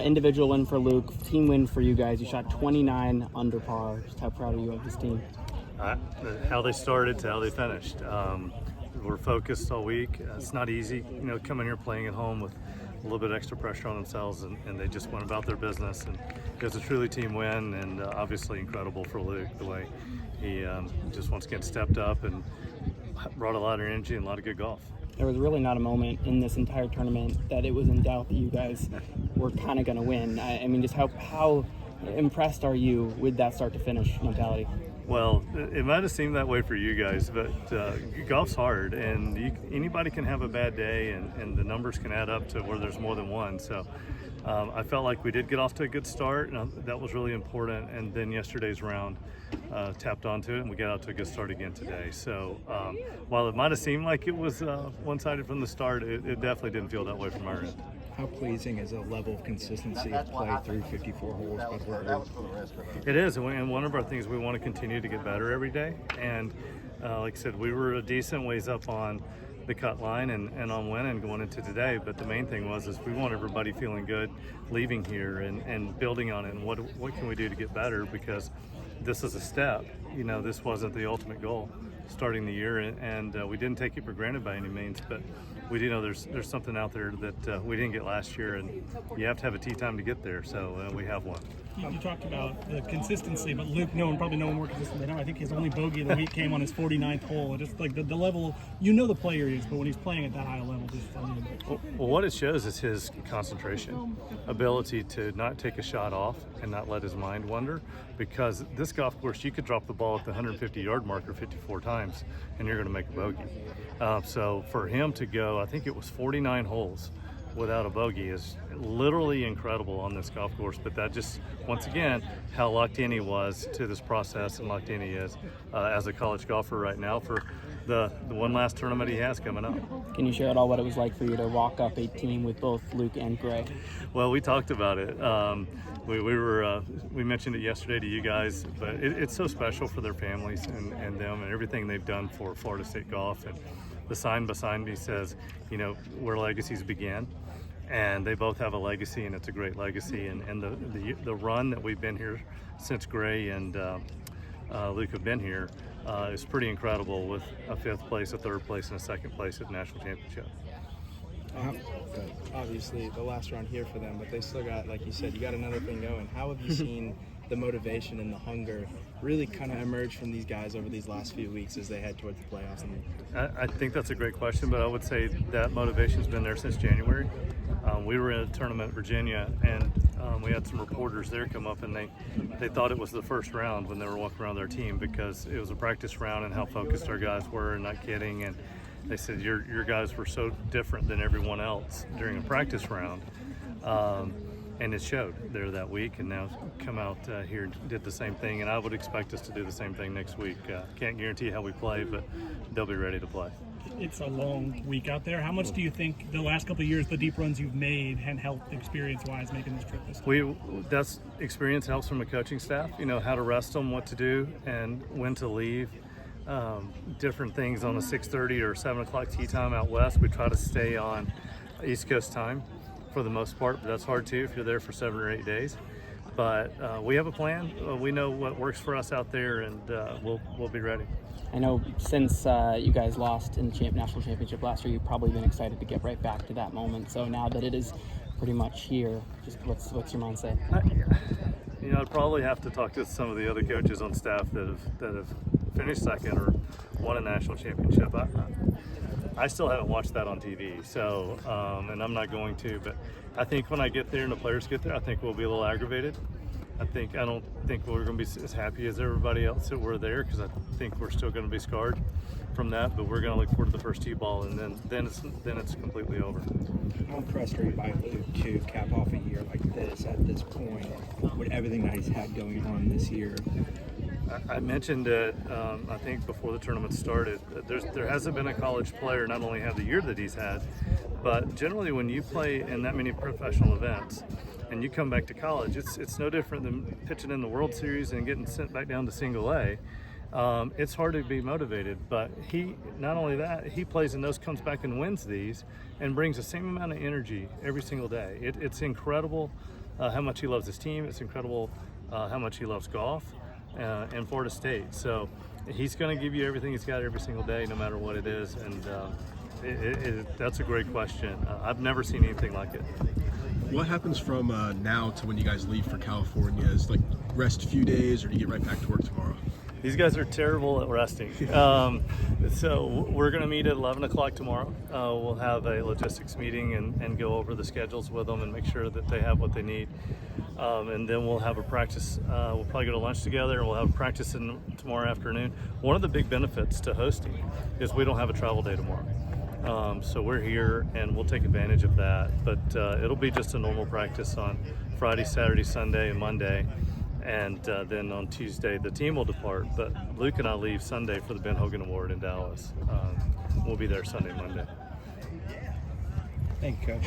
Individual win for Luke, team win for you guys. You shot 29 under par. Just how proud are you of this team? How they started to how they finished. We're focused all week. It's not easy, coming here playing at home with a little bit extra pressure on themselves, and they just went about their business. And it was a truly team win, and obviously incredible for Luke the way he just once again stepped up and brought a lot of energy and a lot of good golf. There was really not a moment in this entire tournament that it was in doubt that you guys were kind of going to win. I mean, just how impressed are you with that start to finish mentality? Well, it might have seemed that way for you guys, but golf's hard, and anybody can have a bad day, and the numbers can add up to where there's more than one. So I felt like we did get off to a good start, and that was really important. And then yesterday's round tapped onto it, and we got out to a good start again today. So while it might have seemed like it was one-sided from the start, it definitely didn't feel that way from our end. How pleasing is a level of consistency of play through 54 holes? It is, and one of our things, we want to continue to get better every day. And like I said, we were a decent ways up on the cut line and on winning going into today, but the main thing is we want everybody feeling good leaving here and building on it, and what can we do to get better, because this is a step. This wasn't the ultimate goal starting the year, and we didn't take it for granted by any means, but we do know there's something out there that we didn't get last year, and you have to have a tee time to get there, so we have one. You talked about the consistency, but Luke, probably no one more consistent than him. I think his only bogey of the week came on his 49th hole. Just like the level, the player is, but when he's playing at that high level, Well, what it shows is his concentration, ability to not take a shot off and not let his mind wander, because this golf course, you could drop the ball at the 150-yard marker 54 times, and you're going to make a bogey. So for him to go, I think it was 49 holes without a bogey is literally incredible on this golf course. But that just, once again, how locked in he was to this process, and locked in he is as a college golfer right now for the one last tournament he has coming up. Can you share at all what it was like for you to walk up a team with both Luke and Trey? Well, we talked about it. We mentioned it yesterday to you guys, but it's so special for their families and them and everything they've done for Florida State golf. And the sign beside me says, where legacies begin. And they both have a legacy, and it's a great legacy. And the run that we've been here since Gray and Luke have been here is pretty incredible, with a 5th place, a 3rd place, and a 2nd place at the national championship. Obviously, the last round here for them, but they still got, like you said, you got another thing going. How have you seen the motivation and the hunger really kind of emerge from these guys over these last few weeks as they head towards the playoffs? I think that's a great question, but I would say that motivation's been there since January. We were in a tournament in Virginia, and we had some reporters there come up, and they thought it was the first round when they were walking around their team, because it was a practice round and how focused our guys were, and not kidding. And they said your guys were so different than everyone else during a practice round. And it showed there that week, and now come out here and did the same thing, and I would expect us to do the same thing next week. Can't guarantee how we play, but they'll be ready to play. It's a long week out there. How much do you think the last couple of years, the deep runs you've made, and helped experience-wise making this trip this time? That's experience helps from the coaching staff, how to rest them, what to do, and when to leave. Different things on a 6:30 or 7 o'clock tee time out west. We try to stay on East Coast time for the most part, but that's hard too if you're there for 7 or 8 days. But we have a plan. We know what works for us out there, and we'll be ready. I know since you guys lost in the national championship last year, you've probably been excited to get right back to that moment. So now that it is pretty much here, just what's your mindset? I'd probably have to talk to some of the other coaches on staff that have finished second or won a national championship. I still haven't watched that on TV, so and I'm not going to. But I think when I get there and the players get there, I think we'll be a little aggravated. I don't think we're going to be as happy as everybody else that were there, because I think we're still going to be scarred from that. But we're going to look forward to the first tee ball, and then it's completely over. How impressed are you by Luke to cap off a year like this at this point with everything that he's had going on this year? I mentioned it, I think before the tournament started, there hasn't been a college player not only have the year that he's had, but generally when you play in that many professional events and you come back to college, it's no different than pitching in the World Series and getting sent back down to single A. it's hard to be motivated. But he, not only that, he plays in those, comes back and wins these, and brings the same amount of energy every single day. It's incredible how much he loves his team. It's incredible how much he loves golf and Florida State. So he's going to give you everything he's got every single day, no matter what it is. And that's a great question. I've never seen anything like it. What happens from now to when you guys leave for California? Is like rest a few days, or do you get right back to work tomorrow? These guys are terrible at resting. So we're going to meet at 11 o'clock tomorrow. We'll have a logistics meeting and go over the schedules with them and make sure that they have what they need. And then we'll have a practice. We'll probably go to lunch together, and we'll have a practice tomorrow afternoon. One of the big benefits to hosting is we don't have a travel day tomorrow. So we're here, and we'll take advantage of that. But it'll be just a normal practice on Friday, Saturday, Sunday, and Monday. And then on Tuesday, the team will depart. But Luke and I leave Sunday for the Ben Hogan Award in Dallas. We'll be there Sunday, Monday. Thank you, Coach.